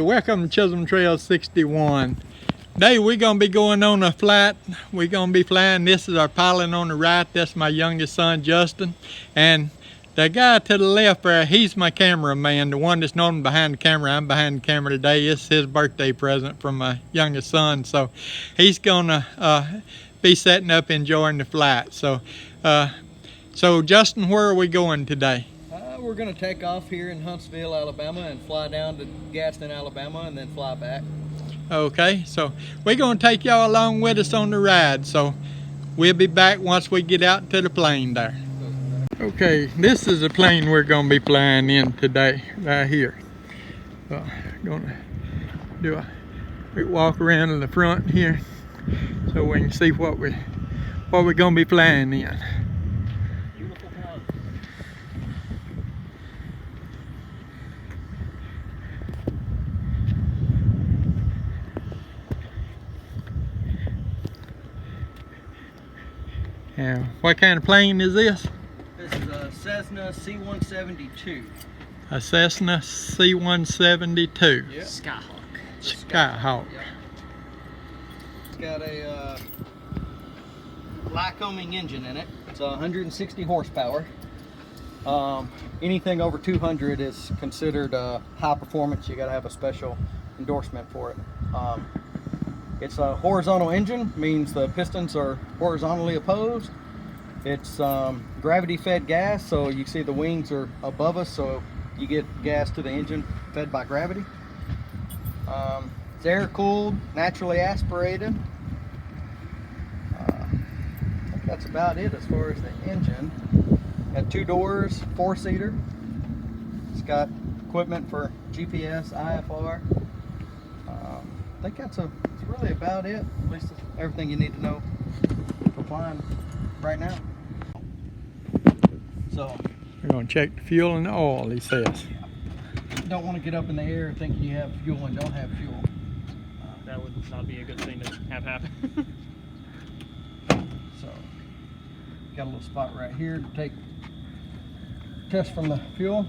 Welcome to Chisholm Trail 61. Today we're going to be going on a flight. We're going to be flying. This is our pilot on the right. That's my youngest son, Justin. And the guy to the left there, he's my cameraman. The one that's normally behind the camera. I'm behind the camera today. It's his birthday present from my youngest son. So he's going to be setting up, enjoying the flight. So Justin, where are we going today? We're going to take off here in Huntsville, Alabama, and fly down to Gaston, Alabama, and then fly back. Okay, so we're going to take y'all along with us on the ride. So we'll be back once we get out to the plane there. Okay, this is the plane we're going to be flying in today, right here. Going to do a quick walk around in the front here so we can see what we're going to be flying in. What kind of plane is this? This is a Cessna C172. A Cessna C172. Yep. Skyhawk. Skyhawk. Yep. It's got a Lycoming engine in it. It's 160 horsepower. Anything over 200 is considered high performance. You got to have a special endorsement for it. It's a horizontal engine, means the pistons are horizontally opposed. It's gravity fed gas, so you see the wings are above us, so you get gas to the engine fed by gravity. It's air cooled, naturally aspirated. I think that's about it as far as the engine. Got 2 doors, 4-seater. It's got equipment for GPS, IFR. I think that's really about it. At least everything you need to know for flying right now. So we're going to check the fuel and the oil, he says. Don't want to get up in the air thinking you have fuel and don't have fuel. That would not be a good thing to have happen. So got a little spot right here to take test from the fuel.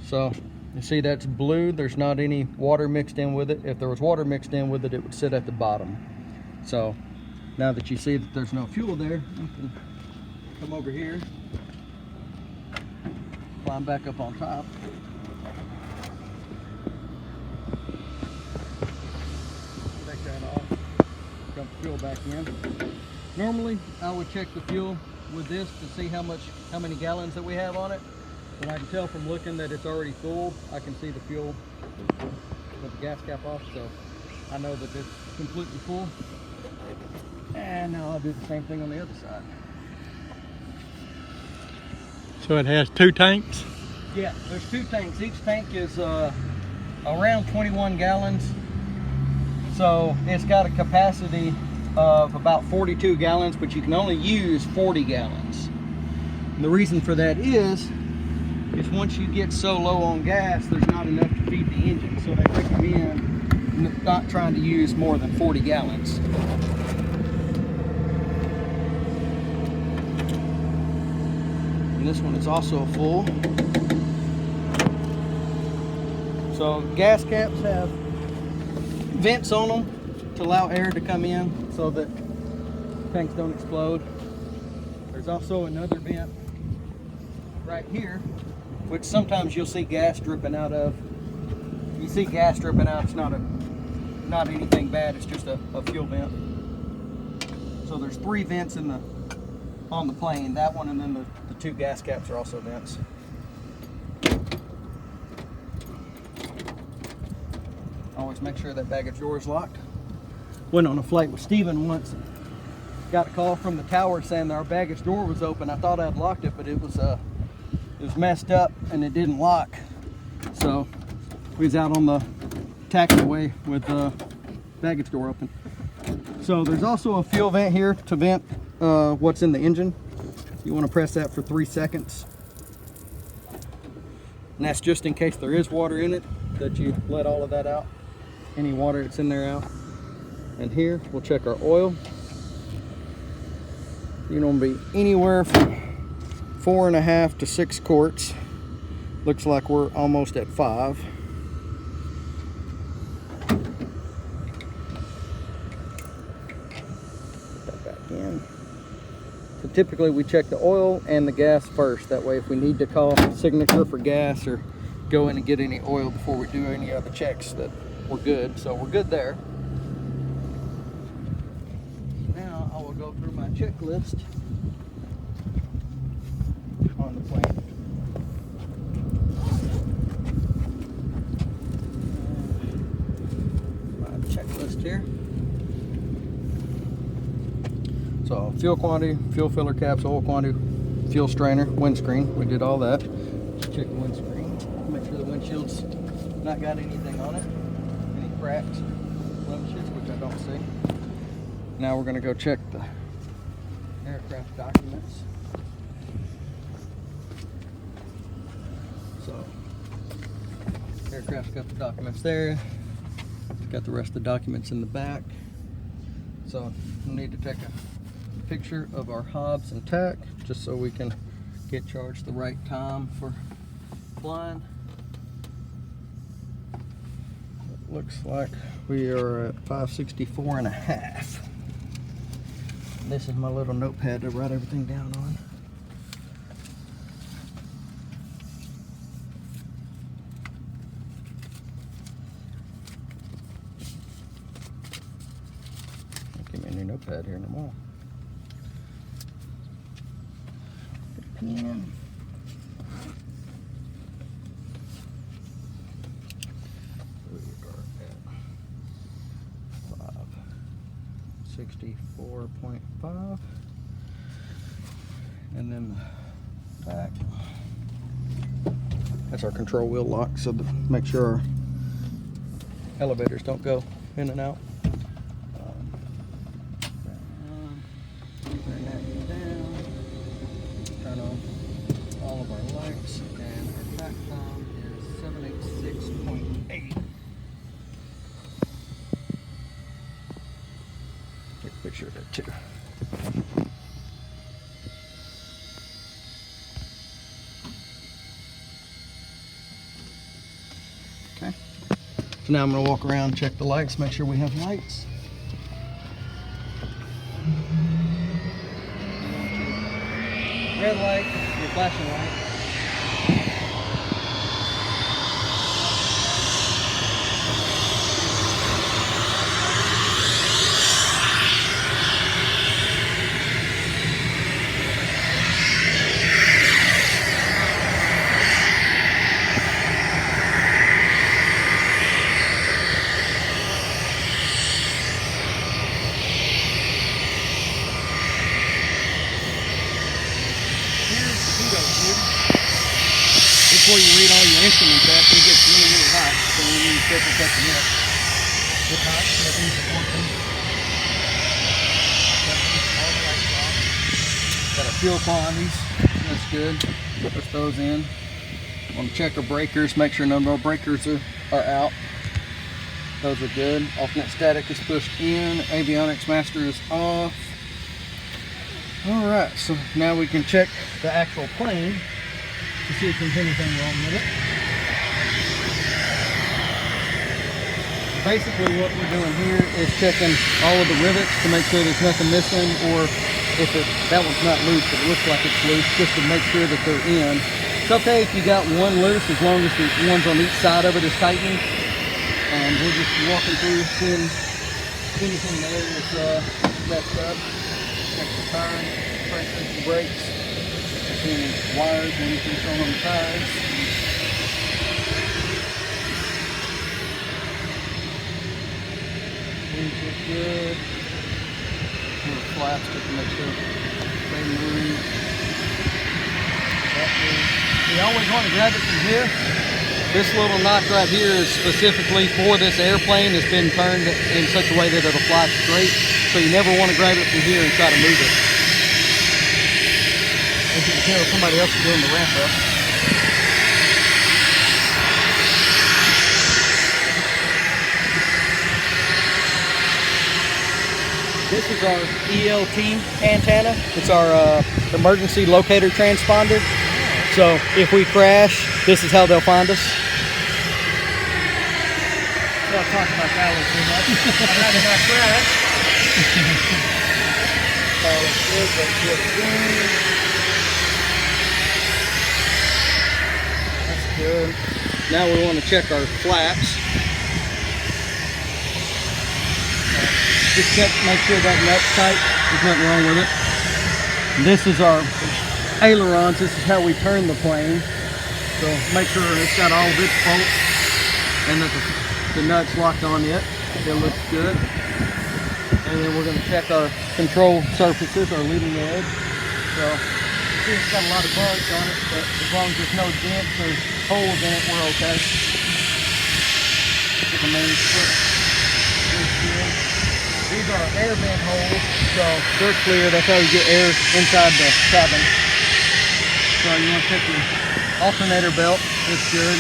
So you see that's blue. There's not any water mixed in with it. If there was water mixed in with it, it would sit at the bottom. So now that you see that there's no fuel there, you can come over here, climb back up on top. Take that off, dump the fuel back in. Normally, I would check the fuel with this to see how many gallons that we have on it. And I can tell from looking that it's already full. I can see the fuel with the gas cap off, so I know that it's completely full. And now I'll do the same thing on the other side. So it has 2 tanks? Yeah, there's 2 tanks. Each tank is around 21 gallons. So it's got a capacity of about 42 gallons, but you can only use 40 gallons. And the reason for that is once you get so low on gas, there's not enough to feed the engine. So they recommend not trying to use more than 40 gallons. And this one is also full. So gas caps have vents on them to allow air to come in so that tanks don't explode. There's also another vent right here, which sometimes you'll see gas dripping out of. You see gas dripping out, it's not anything bad, it's just a fuel vent. So there's 3 vents on the plane, that one, and then the 2 gas caps are also vents. Always make sure that baggage door is locked. Went on a flight with Steven once, got a call from the tower saying that our baggage door was open. I thought I'd locked it, but it was messed up and it didn't lock. So we was out on the taxiway with the baggage door open. So there's also a fuel vent here to vent what's in the engine. You want to press that for 3 seconds. And that's just in case there is water in it, that you let all of that out. Any water that's in there out. And here we'll check our oil. You don't be anywhere from 4.5 to 6 quarts. Looks like we're almost at 5. typically we check the oil and the gas first. That way if we need to call signature for gas or go in and get any oil before we do any other checks, that we're good. So we're good there. Now I will go through my checklist on the plane. My checklist here. So fuel quantity, fuel filler caps, oil quantity, fuel strainer, windscreen. We did all that. Check the windscreen. Make sure the windshield's not got anything on it. Any cracks or blemishes, which I don't see. Now we're gonna go check the aircraft documents. So, aircraft's got the documents there. It's got the rest of the documents in the back. So, we need to take a picture of our hobs and tack just so we can get charged the right time for flying. It looks like we are at 564.5. This is my little notepad to write everything down on. Give me a new notepad here in a while. Pen. We are at 564.5, and then the back. That's our control wheel lock, so to make sure our elevators don't go in and out. Turn that down. Turn on all of our lights, and our back time is 786.8. Take a picture of that too. Okay. So now I'm going to walk around, check the lights, make sure we have lights. Red light, your flashing light. Before you read all your instruments up, it gets really, really hot. So we need to triple cut the net. It's hot, so that means it's working. All the lights off. Got our fuel quantities. That's good. Push those in. Want to check our breakers, make sure none of our breakers are out. Those are good. Alternate static is pushed in. Avionics master is off. Alright, so now we can check the actual plane to see if there's anything wrong with it. Basically what we're doing here is checking all of the rivets to make sure there's nothing missing, or if that one's not loose, but it looks like it's loose, just to make sure that they're in. It's okay if you got one loose as long as the ones on each side of it is tightened. And we're just walking through, seeing anything there that's messed up. Check the tires, pressure, the brakes. See any wires or anything showing on the tires. Wings look good. Little flaps just to make sure they move. You always want to grab it from here. This little notch right here is specifically for this airplane. It's been turned in such a way that it'll fly straight. So you never want to grab it from here and try to move it. As you can tell, somebody else is doing the ramp up. This is our ELT antenna. It's our emergency locator transponder. So if we crash, this is how they'll find us. Don't talk about that one too much. I'd rather not crash. all looks good. That's good again. That's good. Now we want to check our flaps. Just check, make sure that nut's tight. There's nothing wrong with it. This is our ailerons. This is how we turn the plane. So make sure it's got all of its bolts and that the nut's locked on it. It looks good. And then we're going to check our control surfaces, our leading edge. So you see it's got a lot of bugs on it, but as long as there's no dents or holes in it, we're okay. Get the main foot. These are air vent holes, so they're clear. That's how you get air inside the cabin. So you want to check your alternator belt. It's good.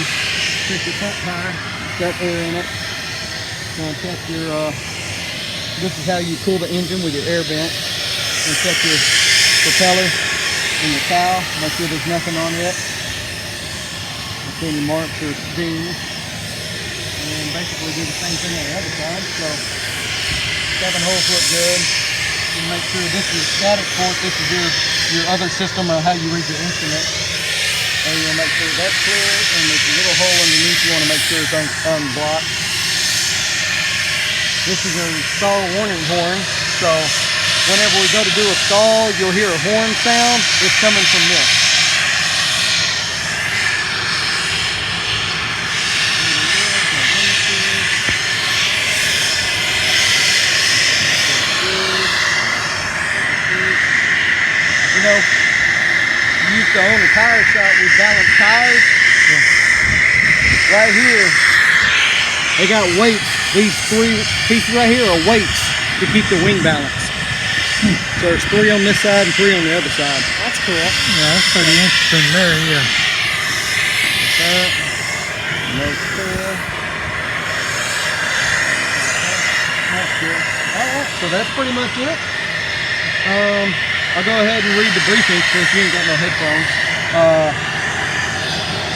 Check your front tire. It's got air in it. You want to check your, this is how you cool the engine with your air vent. And check your propeller and your cowl. Make sure there's nothing on it. Don't see any marks or dings. And basically do the same thing on the other side. So 7 holes look good. You make sure this is static port. This is your other system of how you read your instrument. And you want to make sure that's clear. And there's a little hole underneath. You want to make sure it's unblocked. This is your stall warning horn. So whenever we go to do a stall, you'll hear a horn sound. It's coming from this. You know, you used to own a tire shop, we balance tires. Right here, they got weights. These 3 pieces right here are weights to keep the wing balance. So there's 3 on this side and 3 on the other side. That's cool. Yeah, that's pretty interesting there, yeah. That's cool. That's good. Alright, so that's pretty much it. I'll go ahead and read the briefing since you ain't got no headphones.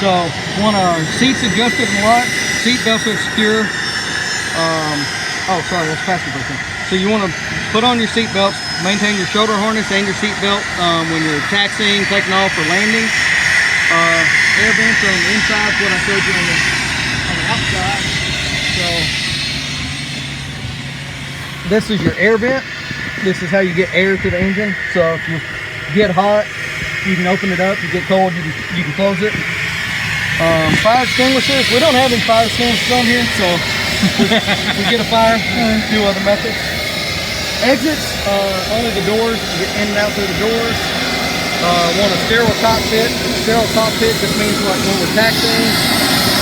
So, want our seats adjusted and locked, seat belts are secure. Oh, sorry, that's past the briefing. So you want to put on your seat belts, maintain your shoulder harness and your seat belt when you're taxiing, taking off, or landing. Air vents are on the inside, what I showed you on the outside. So, this is your air vent. This is how you get air to the engine. So if you get hot, you can open it up. You get cold, you can close it. Fire extinguishers. We don't have any fire extinguishers on here, so we get a fire, do other methods. Exits, only the doors. You get in and out through the doors. Want a sterile cockpit. Sterile cockpit just means like when we're taxiing,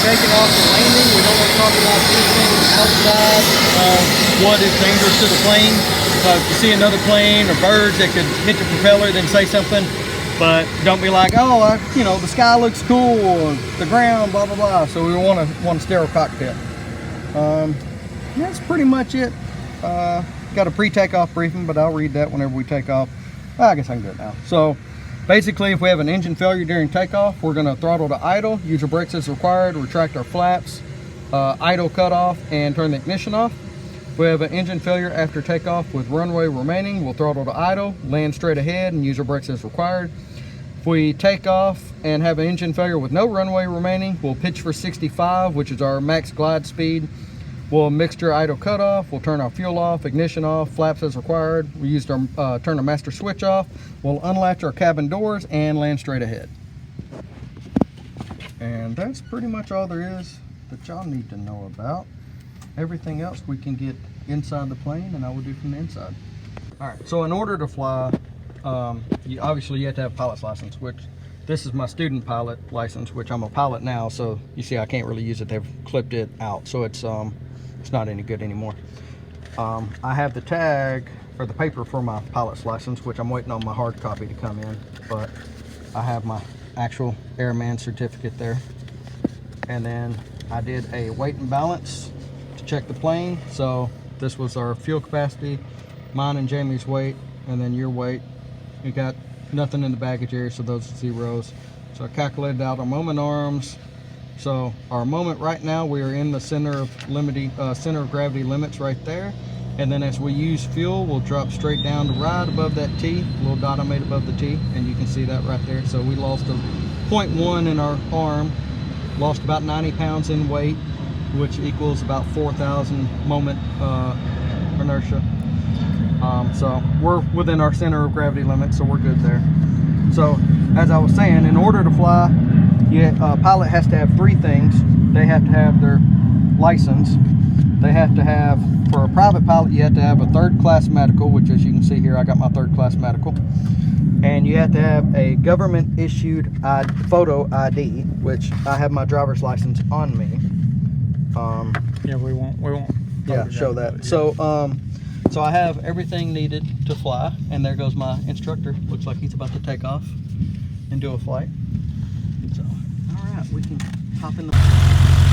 taking off and landing, we don't want to talk about anything outside of what is dangerous to the plane. If you see another plane or birds that could hit your propeller, then say something. But don't be like, oh, you know, the sky looks cool, or the ground, blah blah blah. So we want a sterile cockpit. That's pretty much it. Got a pre-takeoff briefing, but I'll read that whenever we take off. I guess I can do it now. So basically, if we have an engine failure during takeoff, we're going to throttle to idle, use our brakes as required, retract our flaps, idle cutoff, and turn the ignition off. If we have an engine failure after takeoff with runway remaining, we'll throttle to idle, land straight ahead, and use our brakes as required. If we take off and have an engine failure with no runway remaining, we'll pitch for 65, which is our max glide speed. We'll mixture idle cutoff, we'll turn our fuel off, ignition off, flaps as required. We used our turn our master switch off. We'll unlatch our cabin doors and land straight ahead. And that's pretty much all there is that y'all need to know about. Everything else we can get inside the plane, and I will do from the inside. All right, so in order to fly, obviously you have to have a pilot's license, which this is my student pilot license, which I'm a pilot now, so you see I can't really use it. They've clipped it out, so it's not any good anymore. I have the tag or the paper for my pilot's license, which I'm waiting on my hard copy to come in, but I have my actual airman certificate there. And then I did a weight and balance to check the plane. So this was our fuel capacity, mine and Jamie's weight, and then your weight. We got nothing in the baggage area, so those are zeros. So I calculated out our moment arms. So our moment right now, we are in the center of gravity limits right there. And then as we use fuel, we'll drop straight down to right above that T, little dot I made above the T, and you can see that right there. So we lost a 0.1 in our arm, lost about 90 pounds in weight, which equals about 4,000 moment inertia. So we're within our center of gravity limit, so we're good there. So as I was saying, in order to fly, a pilot has to have three things. They have to have their license. They have to have, for a private pilot, you have to have a third-class medical, which as you can see here, I got my third-class medical. And you have to have a government-issued photo ID, which I have my driver's license on me. Yeah, we won't. Yeah, show that. So, so I have everything needed to fly, and there goes my instructor. Looks like he's about to take off and do a flight. So, all right, we can hop in the.